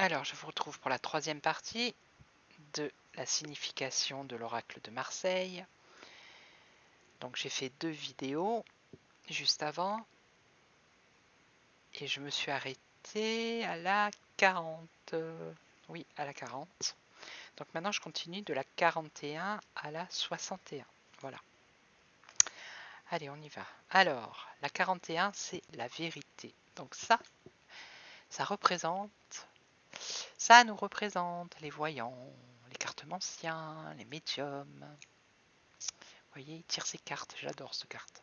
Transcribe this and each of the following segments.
Alors, je vous retrouve pour la troisième partie de la signification de l'oracle de Marseille. Donc, j'ai fait 2 vidéos juste avant et je me suis arrêtée à la 40. Oui, à la 40. Donc, maintenant, je continue de la 41 à la 61. Voilà. Allez, on y va. Alors, la 41, c'est la vérité. Donc, ça nous représente les voyants, les cartomanciens, les médiums. Vous voyez, il tire ses cartes. J'adore cette carte.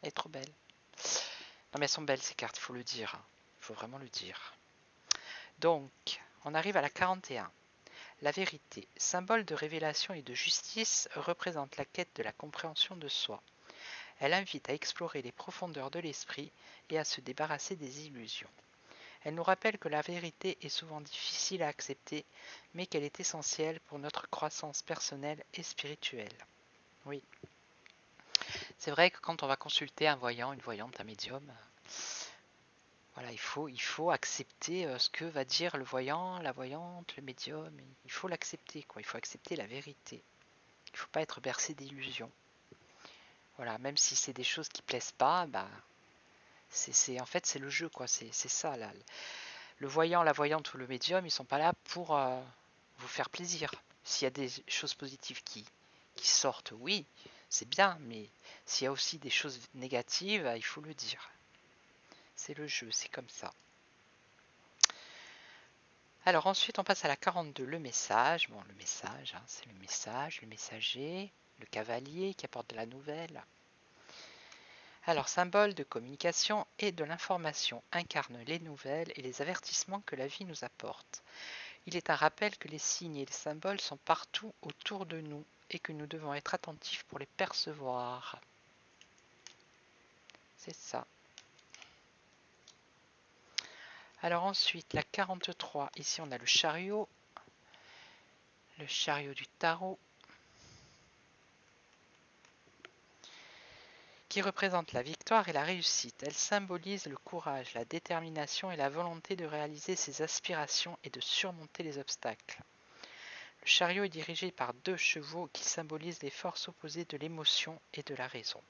Elle est trop belle. Non mais elles sont belles ces cartes, il faut le dire. Il faut vraiment le dire. Donc, on arrive à la 41. La vérité, symbole de révélation et de justice, représente la quête de la compréhension de soi. Elle invite à explorer les profondeurs de l'esprit et à se débarrasser des illusions. Elle nous rappelle que la vérité est souvent difficile à accepter, mais qu'elle est essentielle pour notre croissance personnelle et spirituelle. Oui. C'est vrai que quand on va consulter un voyant, une voyante, un médium, voilà, il faut accepter ce que va dire le voyant, la voyante, le médium. Il faut l'accepter, quoi. Il faut accepter la vérité. Il ne faut pas être bercé d'illusions. Voilà, même si c'est des choses qui plaisent pas, bah, en fait c'est le jeu, quoi. C'est ça là. Le voyant, la voyante ou le médium, ils sont pas là pour vous faire plaisir. S'il y a des choses positives qui sortent, oui, c'est bien, mais s'il y a aussi des choses négatives, il faut le dire. C'est le jeu, c'est comme ça. Alors ensuite, on passe à la 42, le message. Bon, le message, hein, c'est le message, le messager, le cavalier qui apporte de la nouvelle. Alors, symbole de communication et de l'information, incarne les nouvelles et les avertissements que la vie nous apporte. Il est un rappel que les signes et les symboles sont partout autour de nous et que nous devons être attentifs pour les percevoir. C'est ça. Alors ensuite, la 43, ici on a le chariot du tarot, qui représente la victoire et la réussite. Elle symbolise le courage, la détermination et la volonté de réaliser ses aspirations et de surmonter les obstacles. Le chariot est dirigé par 2 chevaux qui symbolisent les forces opposées de l'émotion et de la raison.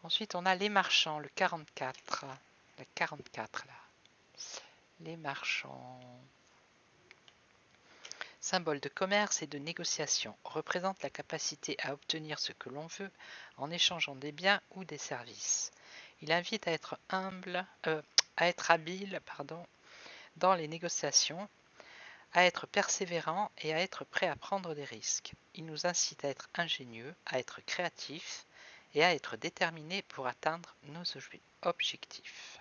Ensuite, on a les marchands, le 44. Le 44 là. Les marchands. Symbole de commerce et de négociation, représente la capacité à obtenir ce que l'on veut en échangeant des biens ou des services. Il invite à être habile dans les négociations, à être persévérant et à être prêt à prendre des risques. Il nous incite à être ingénieux, à être créatifs et à être déterminés pour atteindre nos objectifs.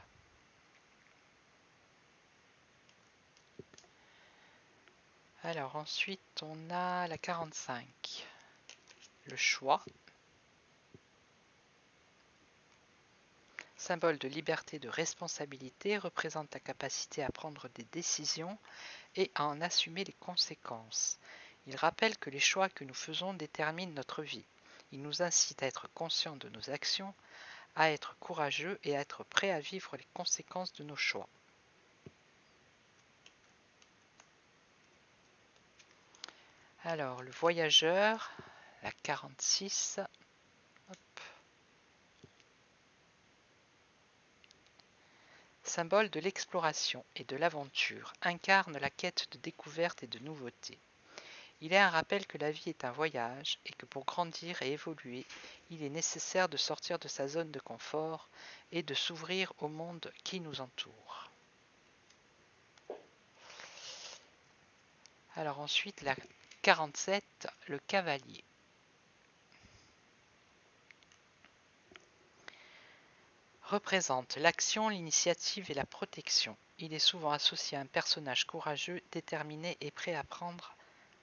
Alors ensuite, on a la 45, le choix. Symbole de liberté et de responsabilité, représente la capacité à prendre des décisions et à en assumer les conséquences. Il rappelle que les choix que nous faisons déterminent notre vie. Il nous incite à être conscients de nos actions, à être courageux et à être prêts à vivre les conséquences de nos choix. Alors, le voyageur, la 46. Hop. Symbole de l'exploration et de l'aventure, incarne la quête de découverte et de nouveauté. Il est un rappel que la vie est un voyage et que pour grandir et évoluer, il est nécessaire de sortir de sa zone de confort et de s'ouvrir au monde qui nous entoure. Alors ensuite, la 47, le cavalier. Représente l'action, l'initiative et la protection. Il est souvent associé à un personnage courageux, déterminé et prêt à prendre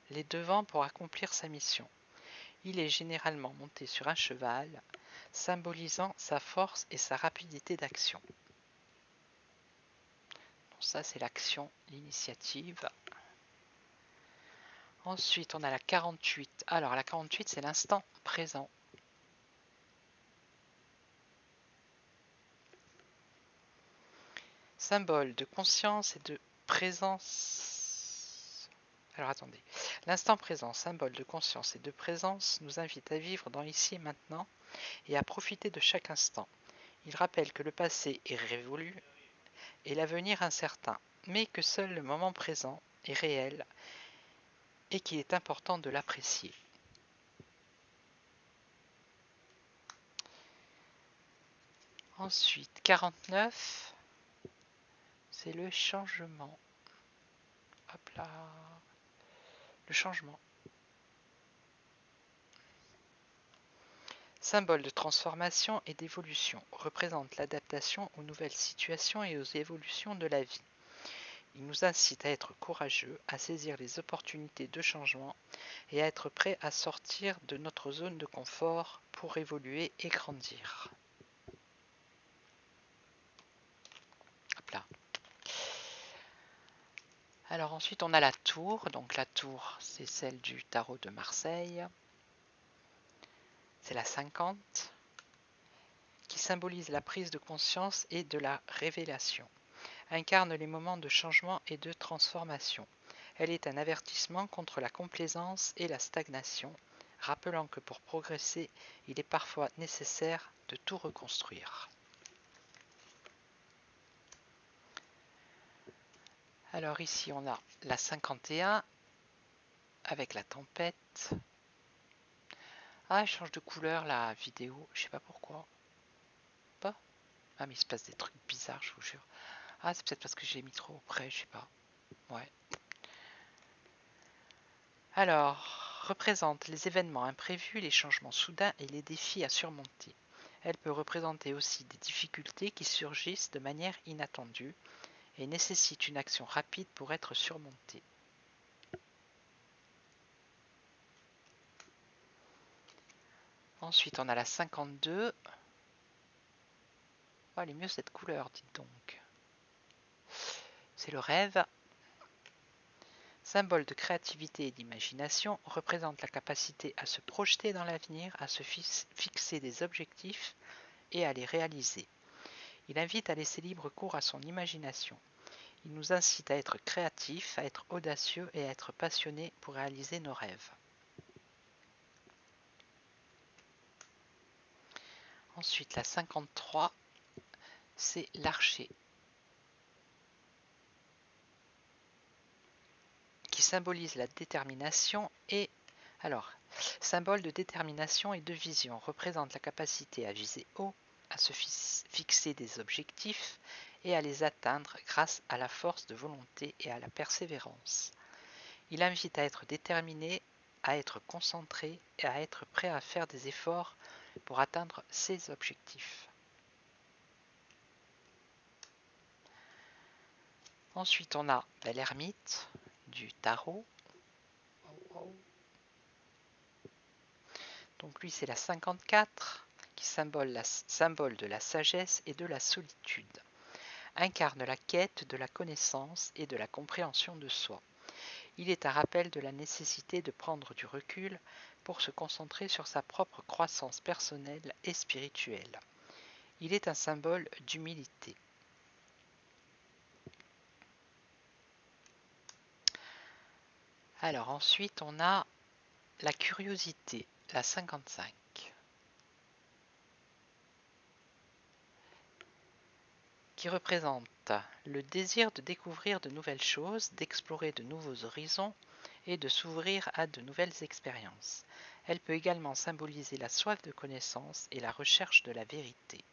les devants pour accomplir sa mission. Il est généralement monté sur un cheval, symbolisant sa force et sa rapidité d'action. Ça, c'est l'action, l'initiative. Ensuite, on a la 48. Alors, la 48, c'est l'instant présent. Symbole de conscience et de présence. Alors attendez. L'instant présent, symbole de conscience et de présence, nous invite à vivre dans l'ici et maintenant et à profiter de chaque instant. Il rappelle que le passé est révolu et l'avenir incertain, mais que seul le moment présent est réel et qu'il est important de l'apprécier. Ensuite, 49, c'est le changement. Hop là, le changement. Symbole de transformation et d'évolution, représente l'adaptation aux nouvelles situations et aux évolutions de la vie. Il nous incite à être courageux, à saisir les opportunités de changement et à être prêt à sortir de notre zone de confort pour évoluer et grandir. Hop là. Alors ensuite on a la tour, donc la tour c'est celle du tarot de Marseille, c'est la 50, qui symbolise la prise de conscience et de la révélation, incarne les moments de changement et de transformation. Elle est un avertissement contre la complaisance et la stagnation, rappelant que pour progresser, il est parfois nécessaire de tout reconstruire. Alors ici on a la 51 avec la tempête. Ah, elle change de couleur la vidéo, je sais pas pourquoi. Pas. Ah mais il se passe des trucs bizarres, je vous jure. Ah, c'est peut-être parce que j'ai mis trop près, je sais pas. Ouais. Alors, représente les événements imprévus, les changements soudains et les défis à surmonter. Elle peut représenter aussi des difficultés qui surgissent de manière inattendue et nécessitent une action rapide pour être surmontées. Ensuite, on a la 52. Oh, elle est mieux cette couleur, dites donc. C'est le rêve. Symbole de créativité et d'imagination, représente la capacité à se projeter dans l'avenir, à se fixer des objectifs et à les réaliser. Il invite à laisser libre cours à son imagination. Il nous incite à être créatifs, à être audacieux et à être passionnés pour réaliser nos rêves. Ensuite, la 53, c'est l'archer, qui symbolise la détermination et... Alors, symbole de détermination et de vision, représente la capacité à viser haut, à se fixer des objectifs et à les atteindre grâce à la force de volonté et à la persévérance. Il invite à être déterminé, à être concentré et à être prêt à faire des efforts pour atteindre ses objectifs. Ensuite, on a l'ermite du tarot. Donc lui, c'est la 54, qui symbole de la sagesse et de la solitude. Incarne la quête de la connaissance et de la compréhension de soi. Il est un rappel de la nécessité de prendre du recul pour se concentrer sur sa propre croissance personnelle et spirituelle. Il est un symbole d'humilité. Alors ensuite, on a la curiosité, la 55. Qui représente le désir de découvrir de nouvelles choses, d'explorer de nouveaux horizons et de s'ouvrir à de nouvelles expériences. Elle peut également symboliser la soif de connaissance et la recherche de la vérité.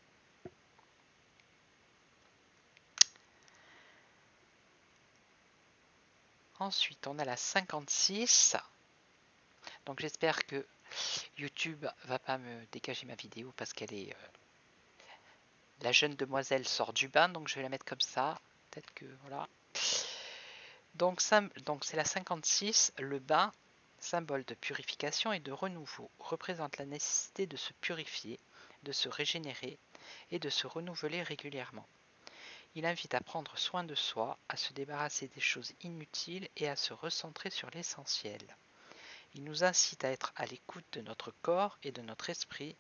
Ensuite, on a la 56. Donc j'espère que YouTube va pas me dégager ma vidéo parce qu'elle est... la jeune demoiselle sort du bain, donc je vais la mettre comme ça. Peut-être que... Voilà. Donc c'est la 56, le bain, symbole de purification et de renouveau, représente la nécessité de se purifier, de se régénérer et de se renouveler régulièrement. Il invite à prendre soin de soi, à se débarrasser des choses inutiles et à se recentrer sur l'essentiel. Il nous incite à être à l'écoute de notre corps et de notre esprit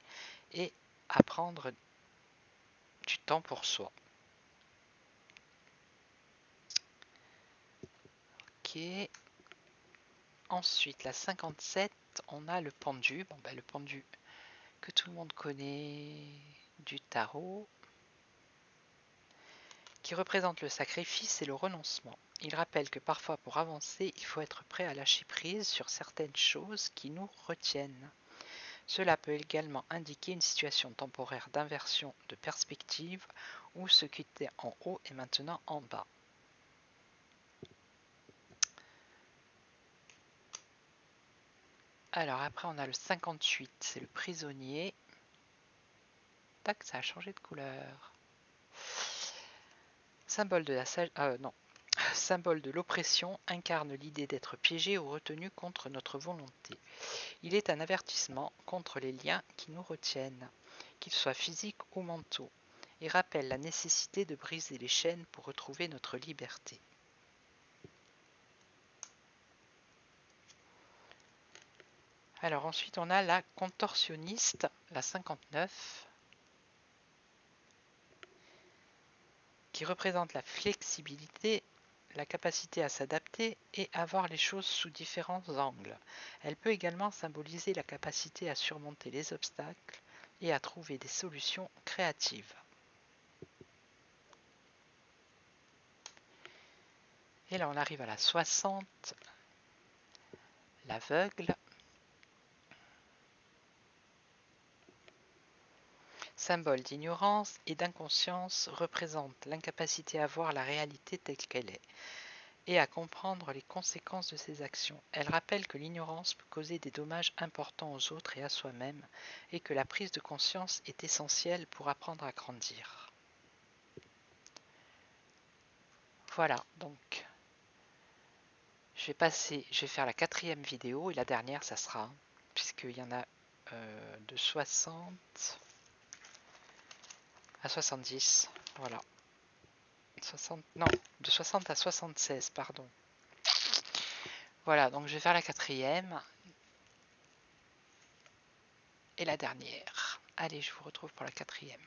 et à prendre du temps pour soi. Ok. Ensuite, la 57, on a le pendu. Bon, ben, le pendu que tout le monde connaît du tarot, qui représente le sacrifice et le renoncement. Il rappelle que parfois, pour avancer, il faut être prêt à lâcher prise sur certaines choses qui nous retiennent. Cela peut également indiquer une situation temporaire d'inversion de perspective où ce qui était en haut est maintenant en bas. Alors après on a le 58, c'est le prisonnier. Tac, ça a changé de couleur. Symbole de la symbole de l'oppression, incarne l'idée d'être piégé ou retenu contre notre volonté. Il est un avertissement contre les liens qui nous retiennent, qu'ils soient physiques ou mentaux, et rappelle la nécessité de briser les chaînes pour retrouver notre liberté. Alors ensuite on a la contorsionniste, la 59, qui représente la flexibilité, la capacité à s'adapter et à voir les choses sous différents angles. Elle peut également symboliser la capacité à surmonter les obstacles et à trouver des solutions créatives. Et là on arrive à la 60, l'aveugle. Symbole d'ignorance et d'inconscience, représente l'incapacité à voir la réalité telle qu'elle est et à comprendre les conséquences de ses actions. Elle rappelle que l'ignorance peut causer des dommages importants aux autres et à soi-même, et que la prise de conscience est essentielle pour apprendre à grandir. Voilà, donc je vais faire la 4e vidéo, et la dernière ça sera, puisqu'il y en a de 60 à 70, voilà. 60, non, de 60 à 76, pardon. Voilà, donc je vais faire la 4e et la dernière. Allez, je vous retrouve pour la 4e.